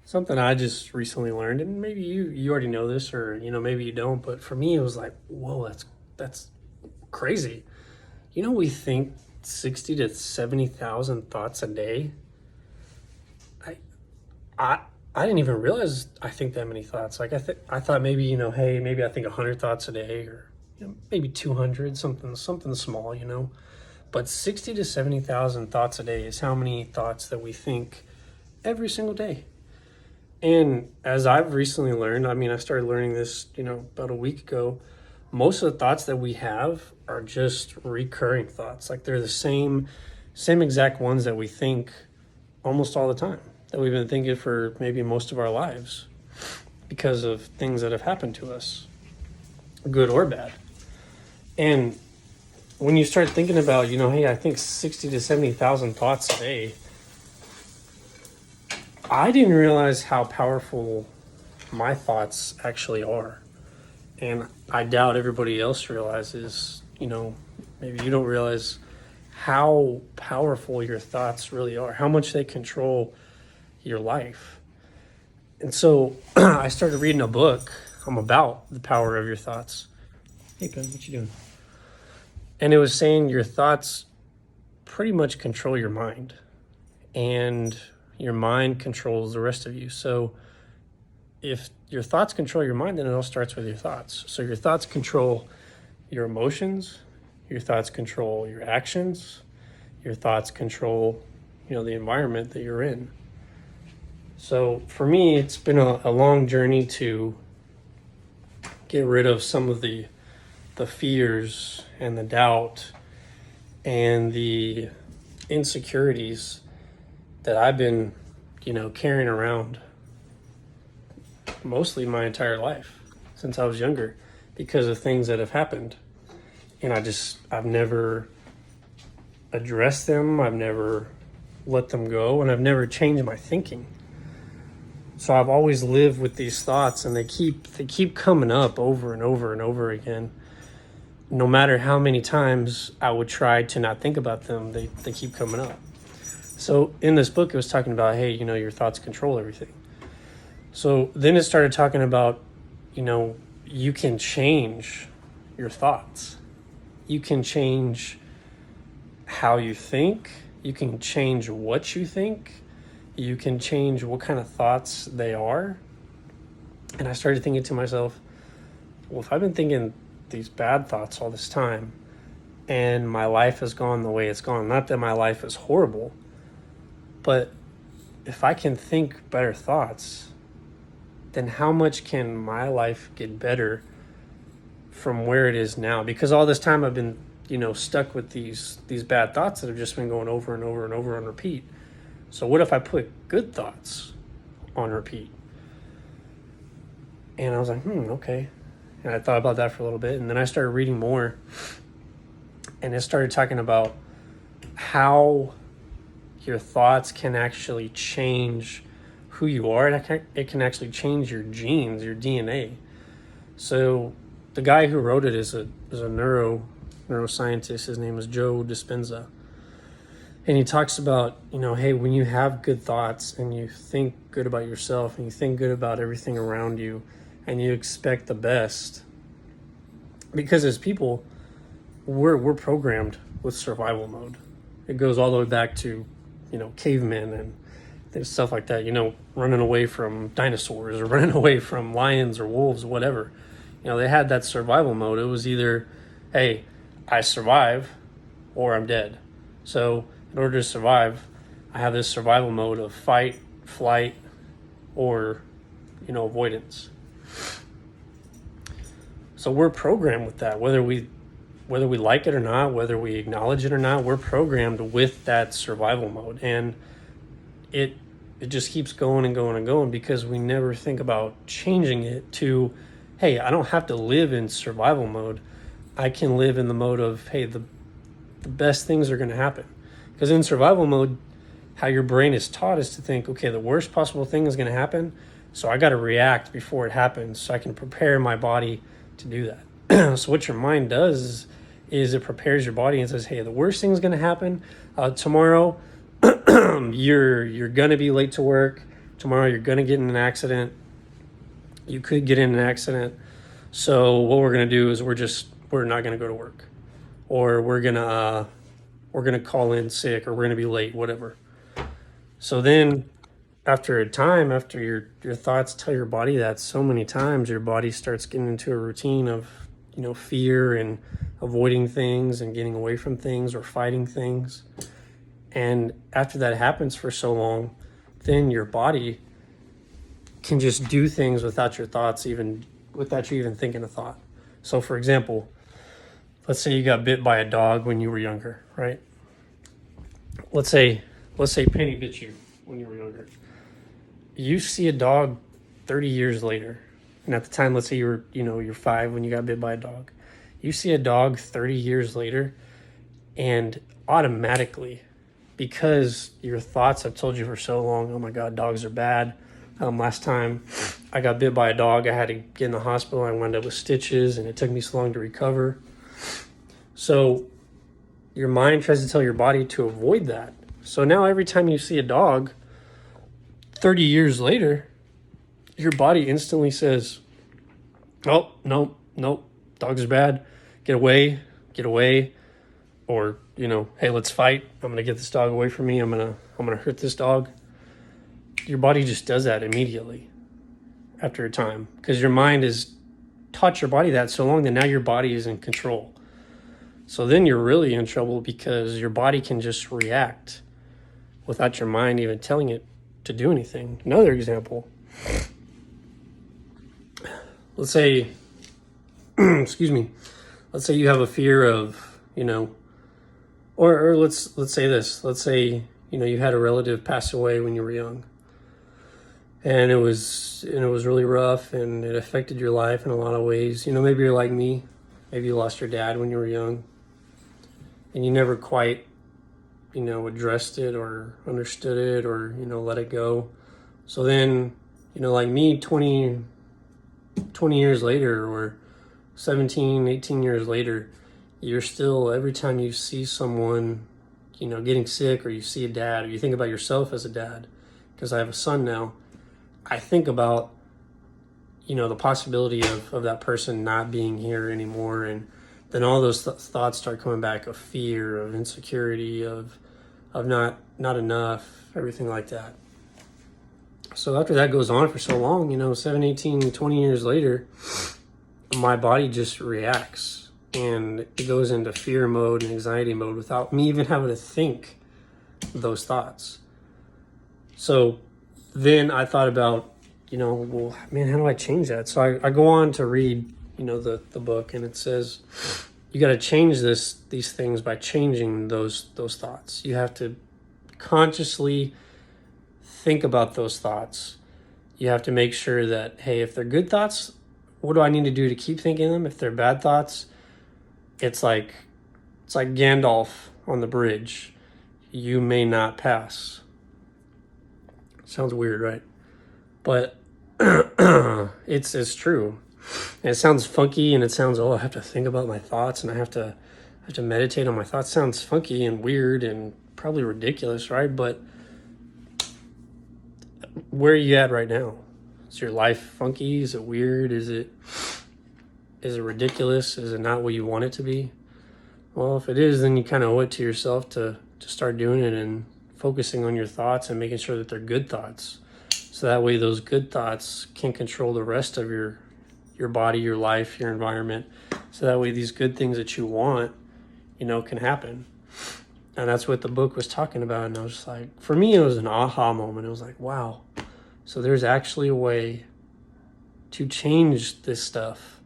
Something I just recently learned, and maybe you already know this, or maybe you don't, but for me it was like, whoa, that's crazy. We think 60 to 70,000 thoughts a day. I I I didn't even realize I think that many thoughts. Like I thought maybe hey, maybe I think 100 thoughts a day, or maybe 200, something small. But 60 to 70,000 thoughts a day is how many thoughts that we think every single day. And as I've recently learned, I mean, I started learning this, about a week ago. Most of the thoughts that we have are just recurring thoughts. Like they're the same exact ones that we think almost all the time, that we've been thinking for maybe most of our lives because of things that have happened to us, good or bad. And when you start thinking about, hey, I think 60 to 70,000 thoughts a day, I didn't realize how powerful my thoughts actually are. And I doubt everybody else realizes, maybe you don't realize how powerful your thoughts really are, how much they control your life. And so I started reading a book about the power of your thoughts. Hey, Ben, what you doing? And it was saying your thoughts pretty much control your mind, and your mind controls the rest of you. So if your thoughts control your mind, then it all starts with your thoughts. So your thoughts control your emotions, your thoughts control your actions, your thoughts control, the environment that you're in. So for me, it's been a long journey to get rid of some of the fears and the doubt and the insecurities that I've been, carrying around mostly my entire life since I was younger, because of things that have happened. And I've never addressed them. I've never let them go, and I've never changed my thinking. So I've always lived with these thoughts, and they keep coming up over and over and over again. No matter how many times I would try to not think about them, they keep coming up. So in this book, it was talking about, hey, your thoughts control everything. So then it started talking about, you can change your thoughts. You can change how you think. You can change what you think. You can change what kind of thoughts they are. And I started thinking to myself, well, if I've been thinking these bad thoughts all this time, and my life has gone the way it's gone, not that my life is horrible, but if I can think better thoughts, then how much can my life get better from where it is now? Because all this time I've been, stuck with these bad thoughts that have just been going over and over and over on repeat. So what if I put good thoughts on repeat? And I was like, okay. And I thought about that for a little bit. And then I started reading more. And it started talking about how your thoughts can actually change who you are. And it can actually change your genes, your DNA. So the guy who wrote it is a neuroscientist. His name is Joe Dispenza. And he talks about, hey, when you have good thoughts and you think good about yourself and you think good about everything around you and you expect the best, because as people, we're programmed with survival mode. It goes all the way back to, cavemen and stuff like that, running away from dinosaurs or running away from lions or wolves or whatever. They had that survival mode. It was either, hey, I survive or I'm dead. So in order to survive, I have this survival mode of fight, flight, or, avoidance. So we're programmed with that, whether we like it or not, whether we acknowledge it or not, we're programmed with that survival mode. And it just keeps going and going and going because we never think about changing it to, hey, I don't have to live in survival mode. I can live in the mode of, hey, the best things are going to happen. Because in survival mode, how your brain is taught is to think, okay, the worst possible thing is going to happen, so I got to react before it happens so I can prepare my body to do that. So what your mind does is it prepares your body and says, hey, the worst thing is going to happen tomorrow. You're going to be late to work. Tomorrow you're going to get in an accident. You could get in an accident. So what we're going to do is we're not going to go to work, or we're going to call in sick, or we're going to be late, whatever. So then after a time, after your thoughts tell your body that so many times, your body starts getting into a routine of, fear and avoiding things and getting away from things or fighting things. And after that happens for so long, then your body can just do things without your thoughts, without you even thinking a thought. So for example, let's say you got bit by a dog when you were younger, right? Let's say Penny bit you when you were younger. You see a dog 30 years later, and at the time, let's say you're 5 when you got bit by a dog. You see a dog 30 years later, and automatically, because your thoughts have told you for so long, oh my God, dogs are bad. Last time I got bit by a dog, I had to get in the hospital. I wound up with stitches, and it took me so long to recover. So your mind tries to tell your body to avoid that. So now every time you see a dog 30 years later, your body instantly says, oh, no, dogs are bad. Get away. Or, hey, let's fight. I'm going to get this dog away from me. I'm going to hurt this dog. Your body just does that immediately after a time, because your mind has taught your body that so long that now your body is in control. So then you're really in trouble, because your body can just react without your mind even telling it to do anything. Another example. Let's say, excuse me. Let's say you have a fear of, or let's say this. Let's say, you had a relative pass away when you were young, and it was really rough, and it affected your life in a lot of ways. Maybe you're like me. Maybe you lost your dad when you were young, and you never quite, addressed it or understood it or, let it go. So then, like me, 20 years later, or 17, 18 years later, you're still, every time you see someone, getting sick, or you see a dad, or you think about yourself as a dad, because I have a son now, I think about, the possibility of that person not being here anymore. And then all those thoughts start coming back, of fear, of insecurity, of not enough, everything like that. So after that goes on for so long, 7, 18, 20 years later, my body just reacts, and it goes into fear mode and anxiety mode without me even having to think those thoughts. So then I thought about, well, man, how do I change that? So I go on to read, the book, and it says you got to change these things by changing those thoughts. You have to consciously think about those thoughts. You have to make sure that, hey, if they're good thoughts, what do I need to do to keep thinking them? If they're bad thoughts, it's like Gandalf on the bridge. You may not pass. Sounds weird, right? But it's true. And it sounds funky, and it sounds, I have to think about my thoughts, and I have to meditate on my thoughts. Sounds funky and weird and probably ridiculous, right? But where are you at right now? Is your life funky? Is it weird? Is it ridiculous? Is it not what you want it to be? Well, if it is, then you kind of owe it to yourself to start doing it and focusing on your thoughts and making sure that they're good thoughts. So that way those good thoughts can control the rest of your body, your life, your environment. So that way these good things that you want, can happen. And that's what the book was talking about. And I was just like, for me, it was an aha moment. It was like, wow. So there's actually a way to change this stuff.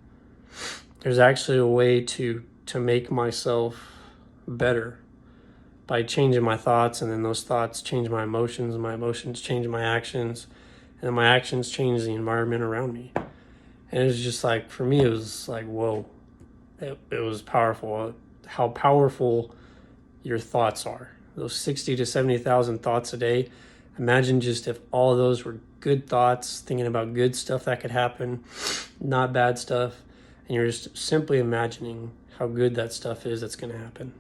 There's actually a way to make myself better by changing my thoughts, and then those thoughts change my emotions change my actions, and then my actions change the environment around me. And it was just like, for me, it was like, whoa. It was powerful. How powerful your thoughts are. Those 60 to 70,000 thoughts a day. Imagine just if all of those were good thoughts, thinking about good stuff that could happen, not bad stuff, and you're just simply imagining how good that stuff is that's going to happen.